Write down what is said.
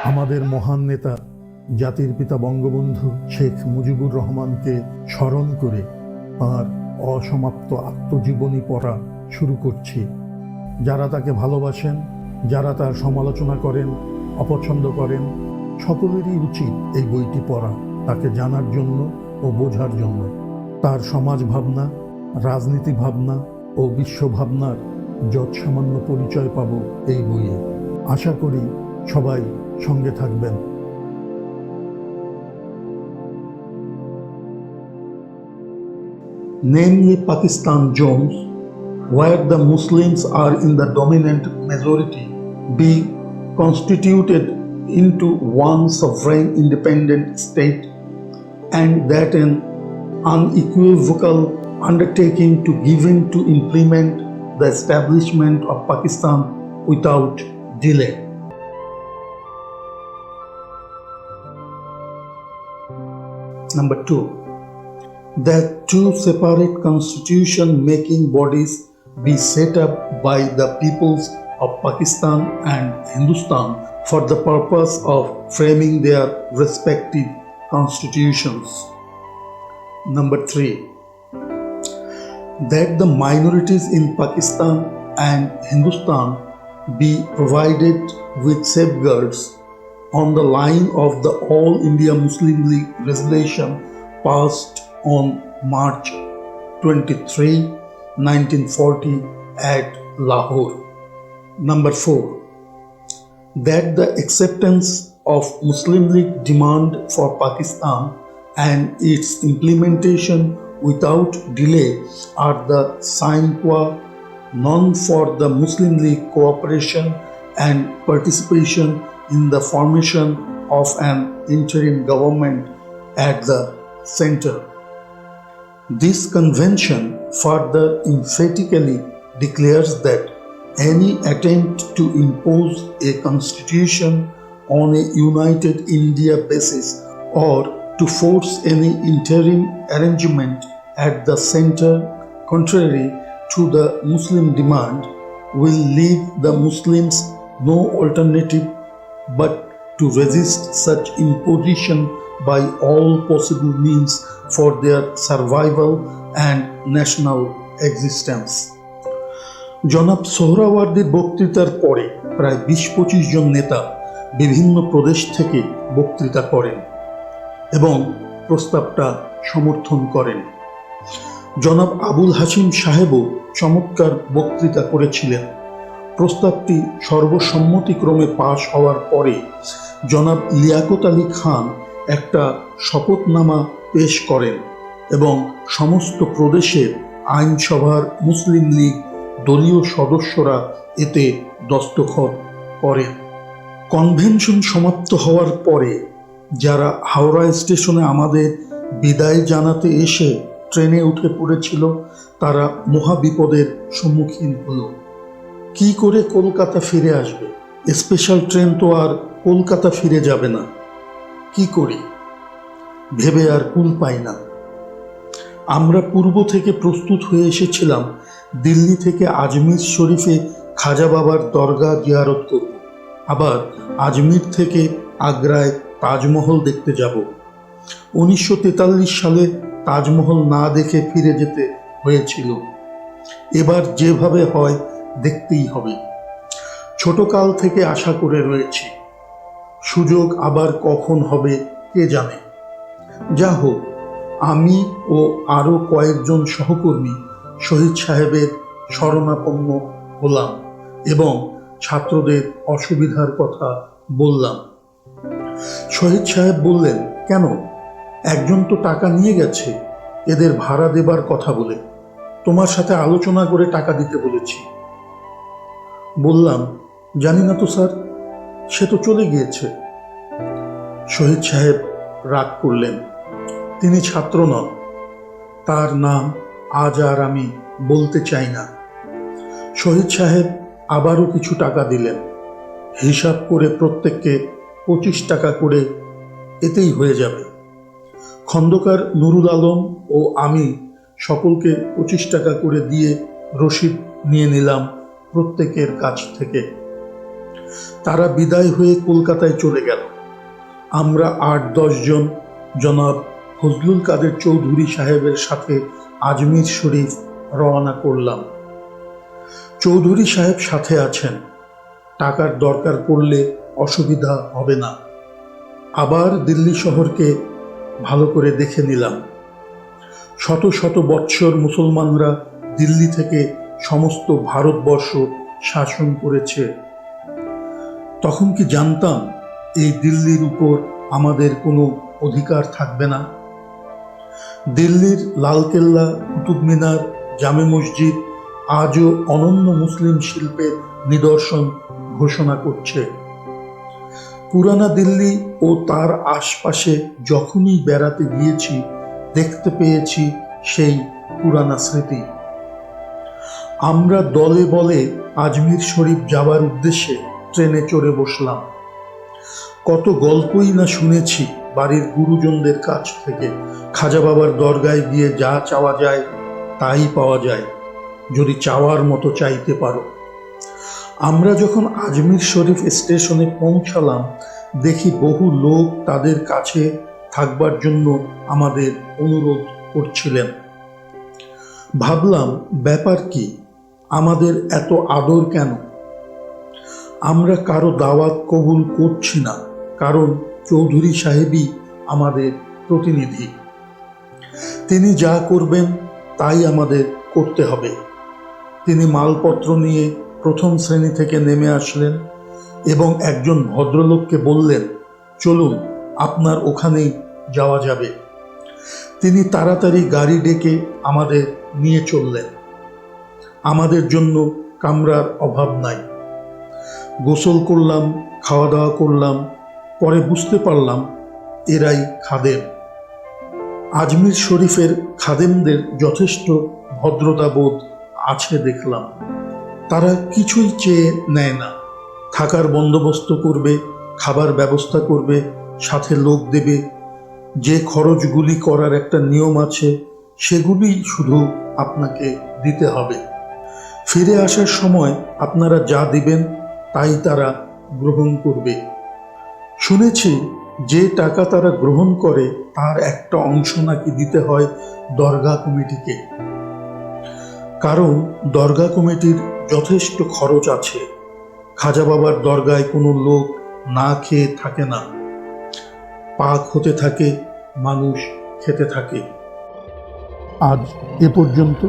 আমাদের মহান নেতা জাতির পিতা বঙ্গবন্ধু শেখ মুজিবুর রহমানকে স্মরণ করে তাঁর অসমাপ্ত আত্মজীবনী পড়া শুরু করছি। যারা তাকে ভালোবাসেন, যারা তার সমালোচনা করেন, অপছন্দ করেন, সকলেরই উচিত এই বইটি পড়া, তাকে জানার জন্য ও বোঝার জন্য। তার সমাজ ভাবনা, রাজনীতি ভাবনা ও বিশ্ব ভাবনার যৎসামান্য পরিচয় পাব এই বইয়ে। আশা করি সবাই সঙ্গে থাকবেন। Namely Pakistan Jones, where the Muslims are in the dominant majority, be constituted into one sovereign independent state, and that an unequivocal undertaking to given to implement the establishment of Pakistan without delay. Number 2, that two separate constitution-making bodies be set up by the peoples of Pakistan and Hindustan for the purpose of framing their respective constitutions. Number 3, that the minorities in Pakistan and Hindustan be provided with safeguards on the line of the All India Muslim League resolution passed on March 23, 1940 at Lahore. Number 4, that the acceptance of Muslim League demand for Pakistan and its implementation without delay are the sine qua non for the Muslim League cooperation and participation in the formation of an interim government at the center. This convention further emphatically declares that any attempt to impose a constitution on a united India basis or to force any interim arrangement at the center contrary to the Muslim demand will leave the Muslims no alternative but to resist such imposition by all possible means for their survival and national existence. জনাব সোহরাওয়ার্দীর বক্তৃতার পরে প্রায় ২০-২৫ জন নেতা বিভিন্ন প্রদেশ থেকে বক্তৃতা করেন এবং প্রস্তাবটা সমর্থন করেন। জনাব আবুল হাশিম সাহেবও চমৎকার বক্তৃতা করেছিলেন। প্রস্তাবটি সর্বসম্মতিক্রমে পাশ হওয়ার পরে জনাব লিয়াকত আলী খান একটা শপথনামা পেশ করেন এবং সমস্ত প্রদেশের আইনসভার মুসলিম লীগ দলীয় সদস্যরা এতে দস্তখত করেন। কনভেনশন সমাপ্ত হওয়ার পরে যারা হাওড়া স্টেশনে আমাদের বিদায় জানাতে এসে ট্রেনে উঠে পড়েছিল তারা মহাবিপদের সম্মুখীন হলো। কি করে কলকাতা ফিরে আসবে? স্পেশাল ট্রেন তো আর কলকাতা ফিরে যাবে না। কি করি ভেবে আর কুল পাই না। আমরা পূর্ব থেকে প্রস্তুত হয়ে এসেছিলাম দিল্লি থেকে আজমির শরীফে খাজা বাবার দরগা জিয়ারত করব, আবার আজমির থেকে আগ্রায় তাজমহল দেখতে যাব। 1943 সালে তাজমহল না দেখে ফিরে যেতে হয়েছিল। এবার যেভাবে হয় দেখতেই হবে। ছোটকাল থেকে আশা করে রয়েছি, সুযোগ আবার কখন হবে কে জানে। যা হোক, আমি ও আরও কয়েকজন সহকর্মী শহীদ সাহেবের শরণাপন্ন হলাম এবং ছাত্রদের অসুবিধার কথা বললাম। শহীদ সাহেব বললেন, কেন, একজন তো টাকা নিয়ে গেছে, এদের ভাড়া দেবার কথা বলে, তোমার সাথে আলোচনা করে টাকা দিতে বলেছি। বললাম, জানি না তো স্যার, সে তো চলে গিয়েছে। শহীদ সাহেব রাগ করলেন। তিনি ছাত্র নন, তার নাম আজ আর আমি বলতে চাই না। শহীদ সাহেব আবারও কিছু টাকা দিলেন। হিসাব করে প্রত্যেককে 25 টাকা করে, এতেই হয়ে যাবে। খন্দকার নুরুল আলম ও আমি সকলকে 25 টাকা করে দিয়ে রসিদ নিয়ে নিলাম প্রত্যেকের কাছ থেকে। তারা বিদায় হয়ে কলকাতায় চলে গেল। আমরা ৮-১০ জন জনাব ফজলুল কাদের চৌধুরী সাহেবের সাথে আজমির শরীফ রওনা করলাম। চৌধুরী সাহেব সাথে আছেন, টাকার দরকার পড়লে অসুবিধা হবে না। আবার দিল্লি শহরকে ভালো করে দেখে নিলাম। শত শত বৎসর মুসলমানরা দিল্লি থেকে সমস্ত ভারতবর্ষ শাসন করেছে। তখন কি জানতাম এই দিল্লির উপর আমাদের কোনো অধিকার থাকবে না? দিল্লির লালকেল্লা, কুতুব মিনার, জামে মসজিদ আজও অনন্য মুসলিম শিল্পের নিদর্শন ঘোষণা করছে। পুরানা দিল্লি ও তার আশপাশে যখনই বেড়াতে গিয়েছি দেখতে পেয়েছি সেই পুরানা স্মৃতি। আমরা দলে বলে আজমির শরীফ যাবার উদ্দেশ্যে ট্রেনে চড়ে বসলাম। কত গল্পই না শুনেছি বাড়ির গুরুজনদের কাছ থেকে। খাজা বাবার দরগায় গিয়ে যা চাওয়া যায় তাই পাওয়া যায়, যদি চাওয়ার মতো চাইতে পারো। আমরা যখন আজমির শরীফ স্টেশনে পৌঁছালাম, দেখি বহু লোক তাদের কাছে থাকবার জন্য আমাদের অনুরোধ করছিলেন। ভাবলাম, ব্যাপার কি, আমাদের এত আদর কেন? আমরা কারো দাওয়াত কবুল করছি না, কারণ চৌধুরী সাহেবই আমাদের প্রতিনিধি। তিনি যা করবেন তাই আমাদের করতে হবে। তিনি মালপত্র নিয়ে প্রথম শ্রেণী থেকে নেমে আসলেন এবং একজন ভদ্রলোককে বললেন, চলুন, আপনার ওখানেই যাওয়া যাবে। তিনি তাড়াতাড়ি গাড়ি ডেকে আমাদের নিয়ে চললেন। আমাদের জন্য কামরার অভাব নাই। গোসল করলাম, খাওয়া দাওয়া করলাম, পরে বুঝতে পারলাম এরাই খাদেম। আজমির শরীফের খাদেমদের যথেষ্ট ভদ্রতাবোধ আছে দেখলাম। তারা কিছুই চেয়ে নেয় না। থাকার বন্দোবস্ত করবে, খাবার ব্যবস্থা করবে, সাথে লোক দেবে। যে খরচগুলি করার একটা নিয়ম আছে সেগুলি শুধু আপনাকে দিতে হবে। ফিরে আসার সময় আপনারা যা দিবেন তাই তারা গ্রহণ করবে। শুনেছি যে টাকা তারা গ্রহণ করে তার একটা অংশ নাকি দিতে হয় দরগা কমিটিকে, কারণ দরগা কমিটির যথেষ্ট খরচ আছে। খাজা বাবার দরগায় কোনো লোক না খেয়ে থাকে না, পাক হতে থাকে, মানুষ খেতে থাকে। আজ এ পর্যন্ত।